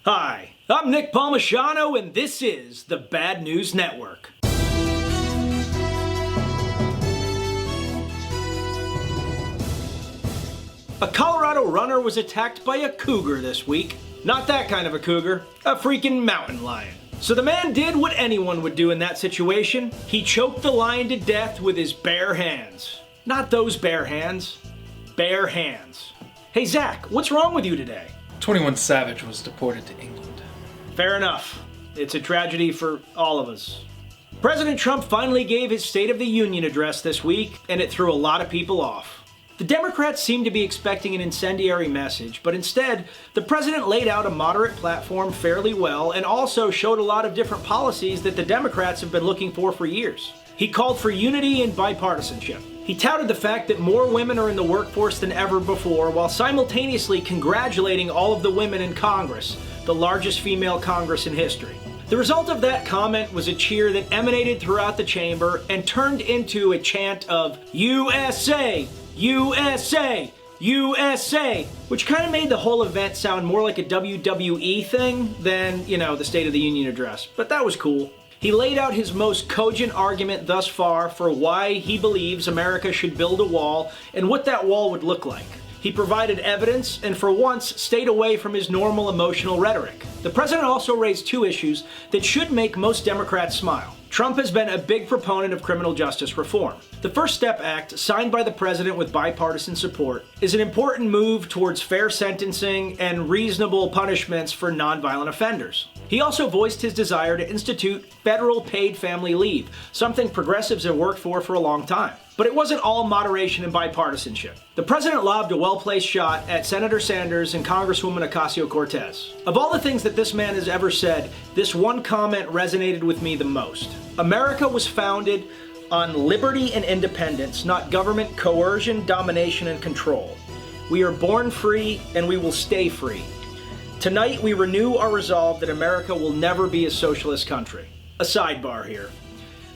Hi, I'm Nick Palmisano, and this is the Bad News Network. A Colorado runner was attacked by a cougar this week. Not that kind of a cougar, a freaking mountain lion. So the man did what anyone would do in that situation. He choked the lion to death with his bare hands. Not those bare hands. Bare hands. Hey Zach, what's wrong with you today? 21 Savage was deported to England. Fair enough. It's a tragedy for all of us. President Trump finally gave his State of the Union address this week, and it threw a lot of people off. The Democrats seemed to be expecting an incendiary message, but instead, the president laid out a moderate platform fairly well and also showed a lot of different policies that the Democrats have been looking for years. He called for unity and bipartisanship. He touted the fact that more women are in the workforce than ever before, while simultaneously congratulating all of the women in Congress, the largest female Congress in history. The result of that comment was a cheer that emanated throughout the chamber and turned into a chant of USA, USA, USA, which kind of made the whole event sound more like a WWE thing than, the State of the Union address, but that was cool. He laid out his most cogent argument thus far for why he believes America should build a wall and what that wall would look like. He provided evidence and for once stayed away from his normal emotional rhetoric. The president also raised two issues that should make most Democrats smile. Trump has been a big proponent of criminal justice reform. The First Step Act, signed by the president with bipartisan support, is an important move towards fair sentencing and reasonable punishments for nonviolent offenders. He also voiced his desire to institute federal paid family leave, something progressives have worked for a long time. But it wasn't all moderation and bipartisanship. The president lobbed a well-placed shot at Senator Sanders and Congresswoman Ocasio-Cortez. Of all the things that this man has ever said, this one comment resonated with me the most. America was founded on liberty and independence, not government coercion, domination, and control. We are born free, and we will stay free. Tonight, we renew our resolve that America will never be a socialist country. A sidebar here.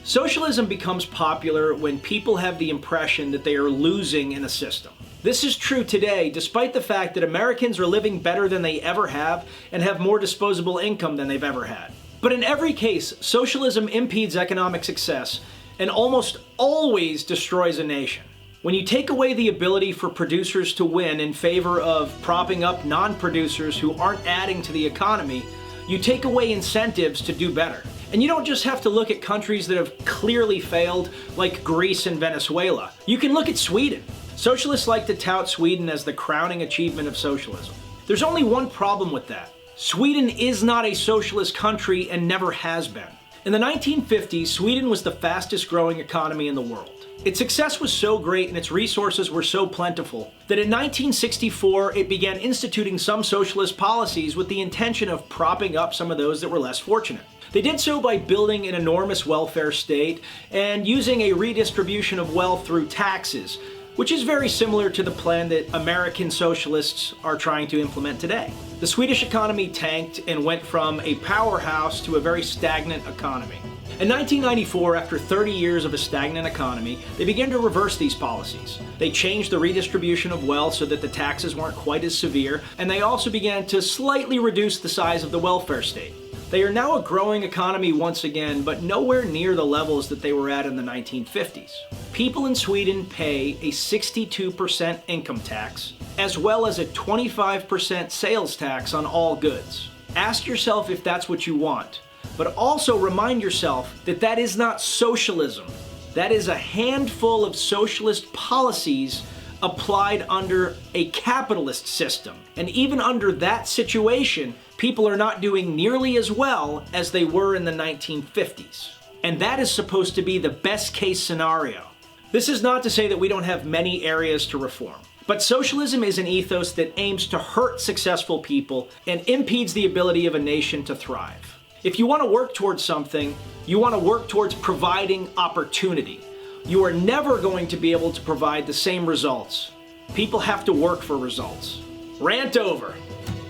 Socialism becomes popular when people have the impression that they are losing in a system. This is true today, despite the fact that Americans are living better than they ever have and have more disposable income than they've ever had. But in every case, socialism impedes economic success and almost always destroys a nation. When you take away the ability for producers to win in favor of propping up non-producers who aren't adding to the economy, you take away incentives to do better. And you don't just have to look at countries that have clearly failed, like Greece and Venezuela. You can look at Sweden. Socialists like to tout Sweden as the crowning achievement of socialism. There's only one problem with that. Sweden is not a socialist country and never has been. In the 1950s, Sweden was the fastest growing economy in the world. Its success was so great and its resources were so plentiful that in 1964 it began instituting some socialist policies with the intention of propping up some of those that were less fortunate. They did so by building an enormous welfare state and using a redistribution of wealth through taxes, which is very similar to the plan that American socialists are trying to implement today. The Swedish economy tanked and went from a powerhouse to a very stagnant economy. In 1994, after 30 years of a stagnant economy, they began to reverse these policies. They changed the redistribution of wealth so that the taxes weren't quite as severe, and they also began to slightly reduce the size of the welfare state. They are now a growing economy once again, but nowhere near the levels that they were at in the 1950s. People in Sweden pay a 62% income tax, as well as a 25% sales tax on all goods. Ask yourself if that's what you want, but also remind yourself that that is not socialism. That is a handful of socialist policies applied under a capitalist system. And even under that situation, people are not doing nearly as well as they were in the 1950s. And that is supposed to be the best case scenario. This is not to say that we don't have many areas to reform. But socialism is an ethos that aims to hurt successful people and impedes the ability of a nation to thrive. If you want to work towards something, you want to work towards providing opportunity. You are never going to be able to provide the same results. People have to work for results. Rant over.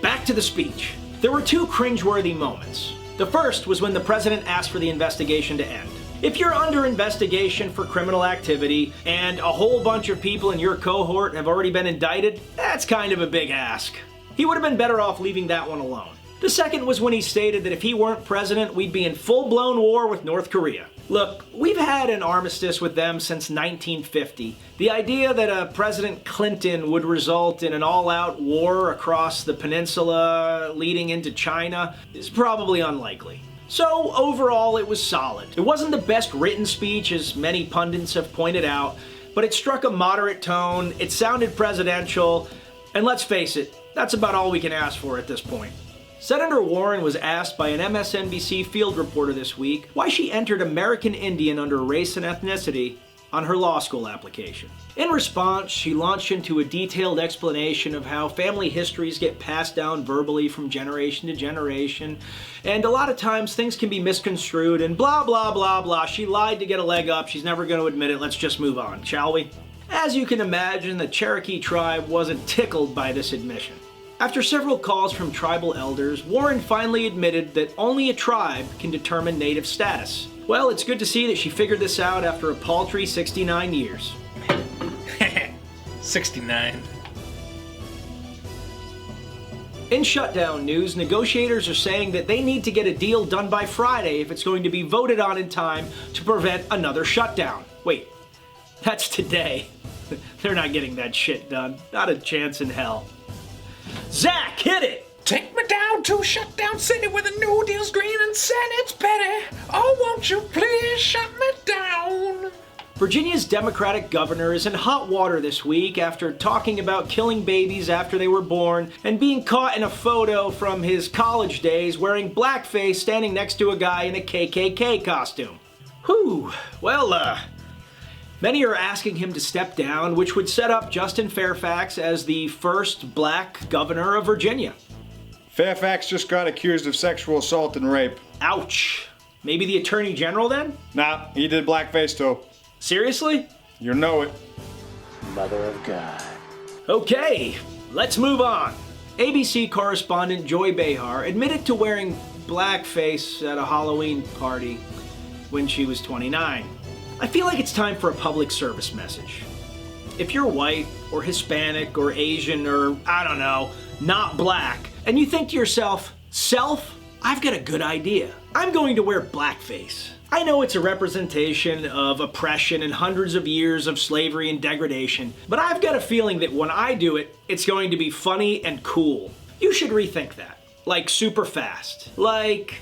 Back to the speech. There were two cringeworthy moments. The first was when the president asked for the investigation to end. If you're under investigation for criminal activity and a whole bunch of people in your cohort have already been indicted, that's kind of a big ask. He would have been better off leaving that one alone. The second was when he stated that if he weren't president, we'd be in full-blown war with North Korea. Look, we've had an armistice with them since 1950. The idea that a President Clinton would result in an all-out war across the peninsula leading into China is probably unlikely. So overall, it was solid. It wasn't the best written speech, as many pundits have pointed out, but it struck a moderate tone, it sounded presidential, and let's face it, that's about all we can ask for at this point. Senator Warren was asked by an MSNBC field reporter this week why she entered American Indian under race and ethnicity on her law school application. In response, she launched into a detailed explanation of how family histories get passed down verbally from generation to generation, and a lot of times things can be misconstrued and blah blah blah blah. She lied to get a leg up, she's never going to admit it, let's just move on, shall we? As you can imagine, the Cherokee tribe wasn't tickled by this admission. After several calls from tribal elders, Warren finally admitted that only a tribe can determine native status. Well, it's good to see that she figured this out after a paltry 69 years. 69. In shutdown news, negotiators are saying that they need to get a deal done by Friday if it's going to be voted on in time to prevent another shutdown. Wait, that's today. They're not getting that shit done. Not a chance in hell. Zach, hit it! Take me down to Shutdown City where the New Deal's green and Senate's petty. Oh, won't you please shut me down? Virginia's Democratic governor is in hot water this week after talking about killing babies after they were born and being caught in a photo from his college days wearing blackface standing next to a guy in a KKK costume. Whew, well, many are asking him to step down, which would set up Justin Fairfax as the first black governor of Virginia. Fairfax just got accused of sexual assault and rape. Ouch. Maybe the Attorney General then? Nah, he did blackface too. Seriously? You know it. Mother of God. Okay, let's move on. ABC correspondent Joy Behar admitted to wearing blackface at a Halloween party when she was 29. I feel like it's time for a public service message. If you're white or Hispanic or Asian or, I don't know, not black, and you think to yourself, I've got a good idea. I'm going to wear blackface. I know it's a representation of oppression and hundreds of years of slavery and degradation, but I've got a feeling that when I do it, it's going to be funny and cool. You should rethink that. Like super fast. Like,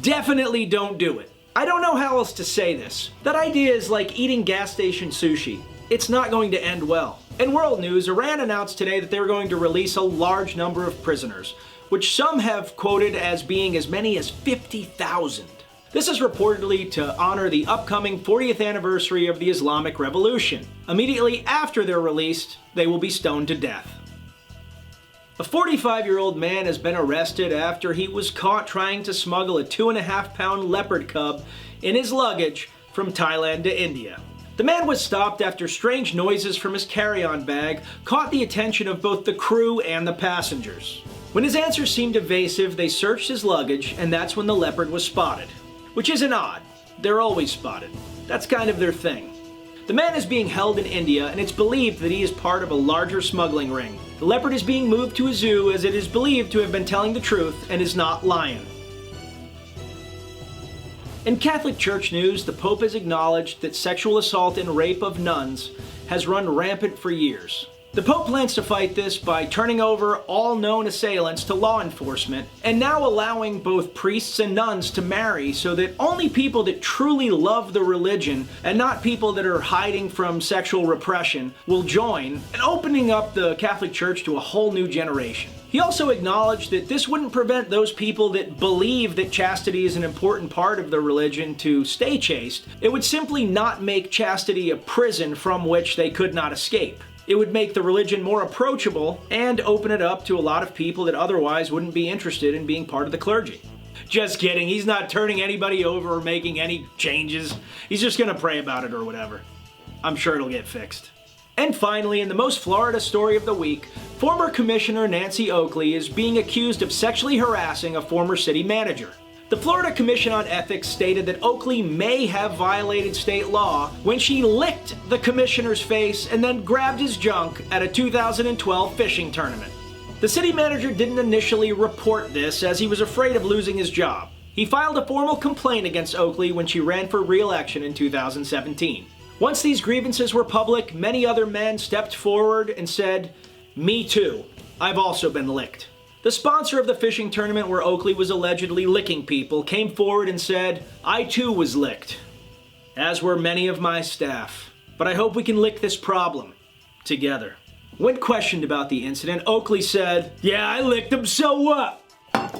definitely don't do it. I don't know how else to say this. That idea is like eating gas station sushi. It's not going to end well. In world news, Iran announced today that they were going to release a large number of prisoners, which some have quoted as being as many as 50,000. This is reportedly to honor the upcoming 40th anniversary of the Islamic Revolution. Immediately after they're released, they will be stoned to death. A 45-year-old man has been arrested after he was caught trying to smuggle a 2.5-pound leopard cub in his luggage from Thailand to India. The man was stopped after strange noises from his carry-on bag caught the attention of both the crew and the passengers. When his answers seemed evasive, they searched his luggage, and that's when the leopard was spotted. Which isn't odd. They're always spotted. That's kind of their thing. The man is being held in India, and it's believed that he is part of a larger smuggling ring. The leopard is being moved to a zoo as it is believed to have been telling the truth and is not lying. In Catholic Church news, the Pope has acknowledged that sexual assault and rape of nuns has run rampant for years. The Pope plans to fight this by turning over all known assailants to law enforcement and now allowing both priests and nuns to marry so that only people that truly love the religion and not people that are hiding from sexual repression will join, and opening up the Catholic Church to a whole new generation. He also acknowledged that this wouldn't prevent those people that believe that chastity is an important part of the religion to stay chaste. It would simply not make chastity a prison from which they could not escape. It would make the religion more approachable and open it up to a lot of people that otherwise wouldn't be interested in being part of the clergy. Just kidding, he's not turning anybody over or making any changes. He's just gonna pray about it or whatever. I'm sure it'll get fixed. And finally, in the most Florida story of the week, former Commissioner Nancy Oakley is being accused of sexually harassing a former city manager. The Florida Commission on Ethics stated that Oakley may have violated state law when she licked the commissioner's face and then grabbed his junk at a 2012 fishing tournament. The city manager didn't initially report this as he was afraid of losing his job. He filed a formal complaint against Oakley when she ran for re-election in 2017. Once these grievances were public, many other men stepped forward and said, "Me too. I've also been licked." The sponsor of the fishing tournament where Oakley was allegedly licking people came forward and said, "I too was licked, as were many of my staff. But I hope we can lick this problem together." When questioned about the incident, Oakley said, "Yeah, I licked him, so what?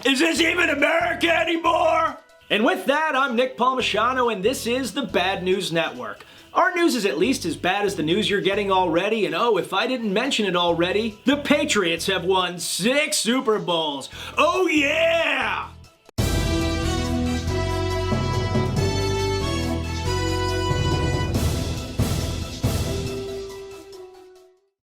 Is this even America anymore?" And with that, I'm Nick Palmisano, and this is the Bad News Network. Our news is at least as bad as the news you're getting already, and oh, if I didn't mention it already, the Patriots have won 6 Super Bowls. Oh yeah!